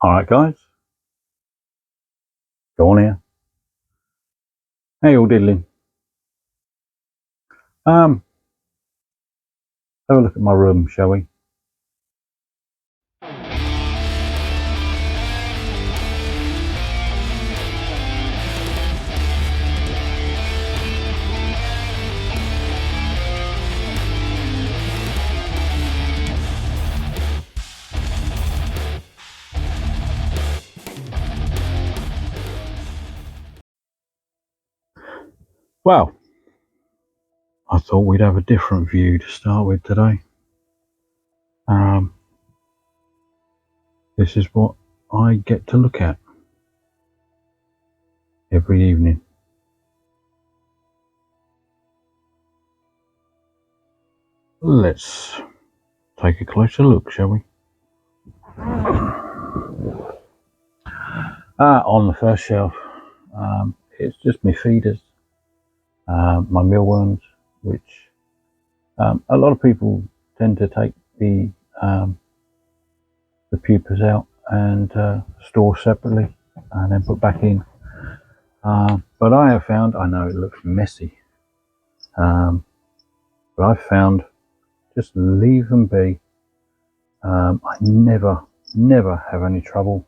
Alright guys, go on here. How you all diddling? Have a look at my room, shall we? Well, I thought we'd have a different view to start with today. This is what I get to look at every evening. Let's take a closer look, shall we? On the first shelf, it's just my feeders, my mealworms, which a lot of people tend to take the pupas out and store separately and then put back in. But I have found, I know it looks messy, but I've found just leave them be. I never have any trouble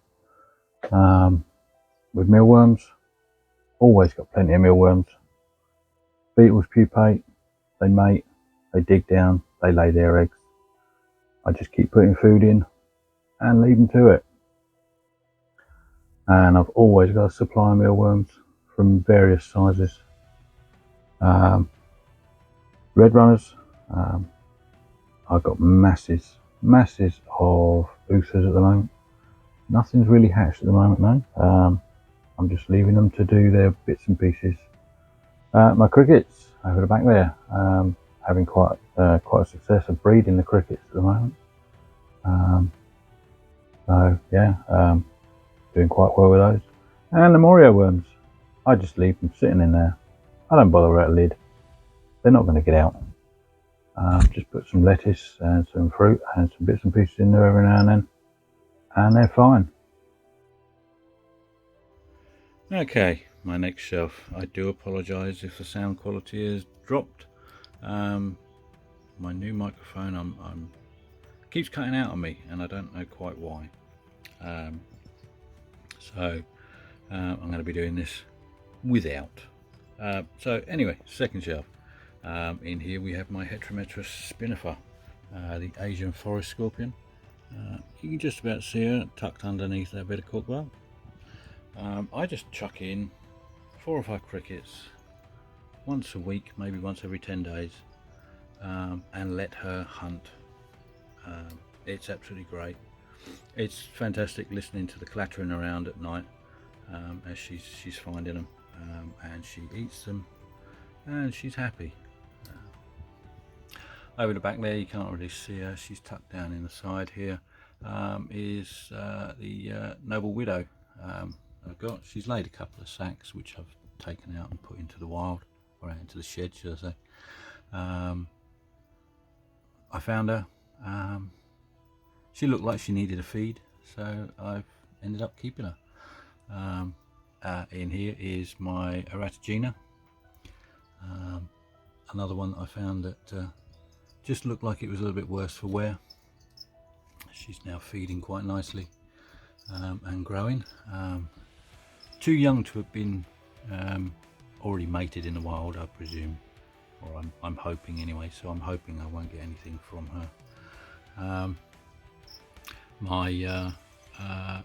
with mealworms. Always got plenty of mealworms. Beetles pupate, they mate, they dig down, they lay their eggs. I just keep putting food in and leave them to it. And I've always got a supply of mealworms from various sizes. Red runners, I've got masses of oosers at the moment. Nothing's really hatched at the moment, no. I'm just leaving them to do their bits and pieces. My crickets over the back there, having quite a success of breeding the crickets at the moment. So yeah, doing quite well with those. And the Morio worms, I just leave them sitting in there. I don't bother with a lid. They're not going to get out. Just put some lettuce and some fruit and some bits and pieces in there every now and then, and they're fine. Okay, my next shelf. I do apologise if the sound quality is dropped. My new microphone keeps cutting out on me, and I don't know quite why. So I'm going to be doing this without. So anyway, second shelf. In here we have my Heterometrus spinifer, the Asian forest scorpion. You can just about see her tucked underneath that bit of cork bark. I just chuck in 4 or 5 crickets once a week, maybe once every 10 days, and let her hunt. It's absolutely great. It's fantastic listening to the clattering around at night as she's finding them, and she eats them and she's happy. Over the back there, you can't really see her, she's tucked down in the side here, is the noble widow I've got. She's laid a couple of sacks which I've taken out and put into the wild, or out into the shed, should I say. I found her. She looked like she needed a feed, so I've ended up keeping her. In here is my Attribution, another one that I found that just looked like it was a little bit worse for wear. She's now feeding quite nicely and growing. Too young to have been already mated in the wild, I presume, or I'm hoping anyway, so I'm hoping I won't get anything from her. My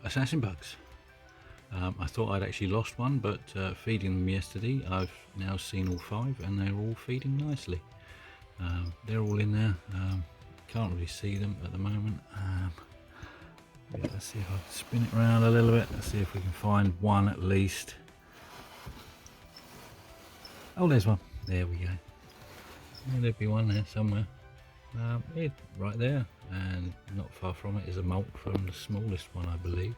assassin bugs. I thought I'd actually lost one, but feeding them yesterday, I've now seen all 5 and they're all feeding nicely. They're all in there. Can't really see them at the moment. Yeah, let's see if I can spin it around a little bit. Let's see if we can find one at least. Oh, there's one. There we go. Yeah, there'd be one there somewhere. Right there, and not far from it is a molt from the smallest one, I believe.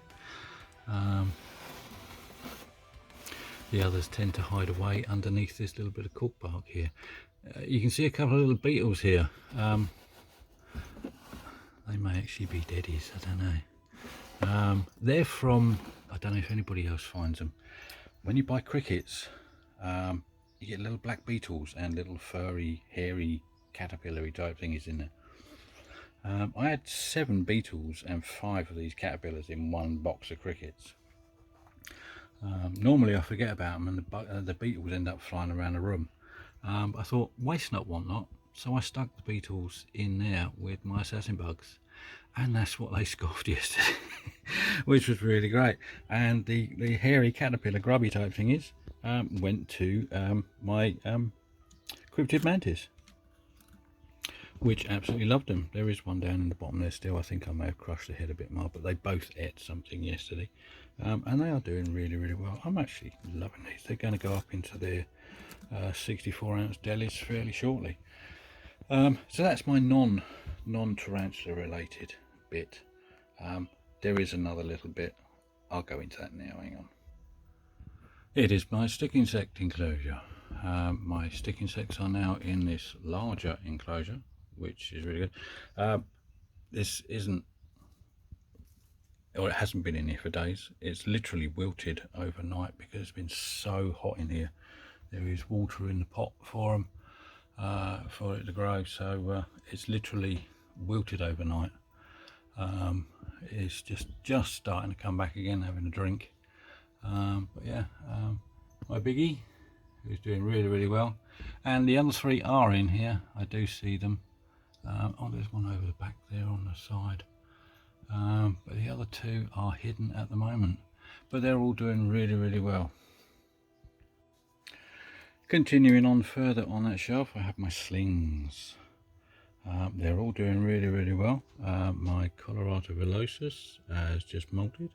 The others tend to hide away underneath this little bit of cork bark here. You can see a couple of little beetles here. They may actually be deadies, I don't know. They're from, I don't know if anybody else finds them. When you buy crickets, you get little black beetles and little furry, hairy, caterpillar type things in there. I had 7 beetles and 5 of these caterpillars in one box of crickets. Normally I forget about them and the beetles end up flying around the room. I thought, waste not, want not. So I stuck the beetles in there with my assassin bugs, and that's what they scoffed yesterday, which was really great. And the hairy caterpillar grubby type thingies went to my cryptid mantis, which absolutely loved them. There is one down in the bottom there still. I think I may have crushed the head a bit more, but they both ate something yesterday, and they are doing really, really well. I'm actually loving these. They're going to go up into their 64-ounce delis fairly shortly. So that's my non-tarantula related bit. There is another little bit. I'll go into that now. Hang on. It is my stick insect enclosure. My stick insects are now in this larger enclosure, which is really good. This isn't, or it hasn't been in here for days. It's literally wilted overnight because it's been so hot in here. There is water in the pot for them, for it to grow, so it's literally wilted overnight. It's just starting to come back again, having a drink. But yeah, my biggie, who's doing really, really well, and the other 3 are in here. I do see them. Oh, there's one over the back there on the side, but the other 2 are hidden at the moment, but they're all doing really, really well. Continuing on further on that shelf, I have my slings. They're all doing really, really well. My Colorado velocis has just molted.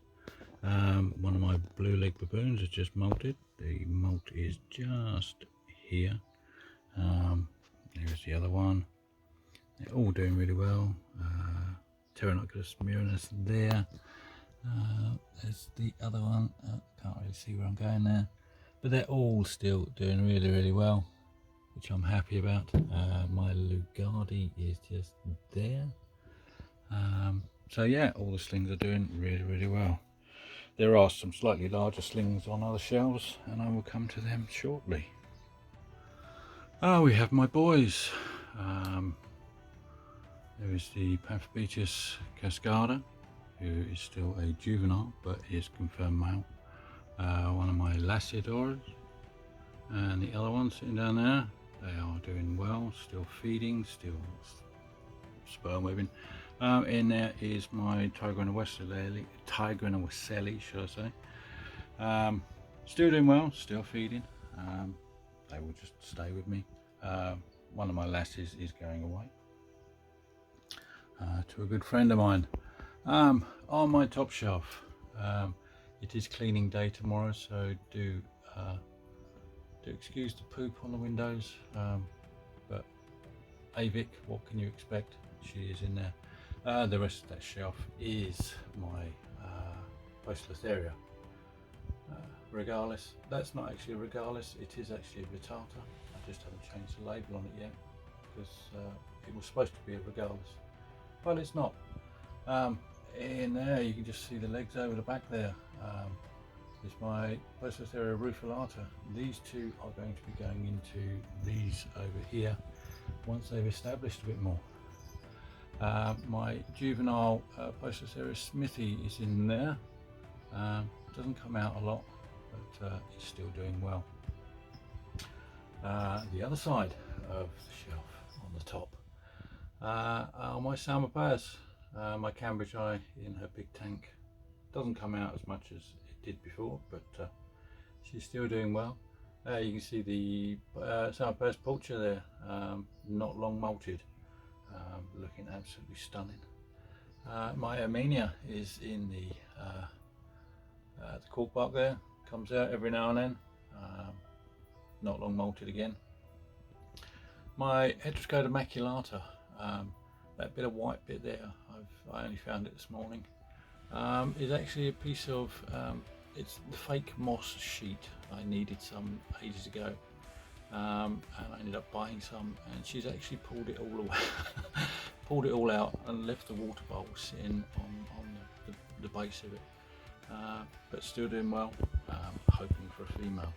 One of my blue leg baboons has just molted. The molt is just here. There's the other one. They're all doing really well. Pteronocus murinus there. There's the other one. Can't really see where I'm going there. But they're all still doing really, really well, which I'm happy about. My Lugardi is just there. So yeah, all the slings are doing really, really well. There are some slightly larger slings on other shelves, and I will come to them shortly. We have my boys. There is the Pantherbeatus cascada, who is still a juvenile, but is confirmed male. One of my Lassiodores, and the other one sitting down there. They are doing well, still feeding, still sperm weaving. In there is my Tigrina weselli, should I say. Still doing well, still feeding. They will just stay with me. One of my lasses is going away to a good friend of mine. On my top shelf, it is cleaning day tomorrow, so do excuse the poop on the windows, but Avic, what can you expect? She is in there. The rest of that shelf is my Postlotheria regalis. That's not actually a regalis, it is actually a vittata. I just haven't changed the label on it yet because it was supposed to be a regalis. Well, it's not. In there you can just see the legs over the back there. Is my Postlotheria rufilata. These 2 are going to be going into these over here once they've established a bit more. My juvenile Postlotheria smithy is in there. Doesn't come out a lot, but it's still doing well. The other side of the shelf on the top are my Samopaz. My Cambridge eye in her big tank. Doesn't come out as much as it did before, but she's still doing well. You can see the Samopaz pulcher there, not long molted, looking absolutely stunning. My Armenia is in the cork bark there, comes out every now and then, not long molted again. My Heteroscoda maculata, that bit of white bit there, I only found it this morning, is actually a piece of, it's the fake moss sheet. I needed some ages ago, and I ended up buying some, and she's actually pulled it all away, pulled it all out and left the water bowl sitting on the base of it, but still doing well. Hoping for a female.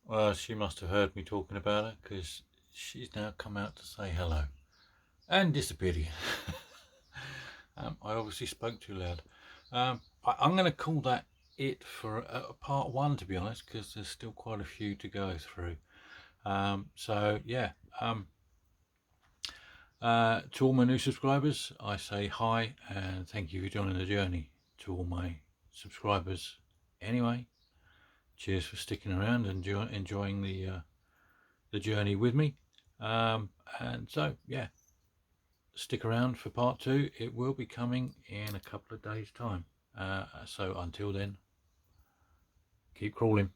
Well, she must have heard me talking about her, because she's now come out to say hello and disappeared again. I obviously spoke too loud. I'm going to call that it for part one, to be honest, because there's still quite a few to go through. So yeah, to all my new subscribers, I say hi and thank you for joining the journey. To all my subscribers anyway, cheers for sticking around and enjoying the journey with me. And so yeah, stick around for part two. It will be coming in a couple of days time. So until then, keep crawling.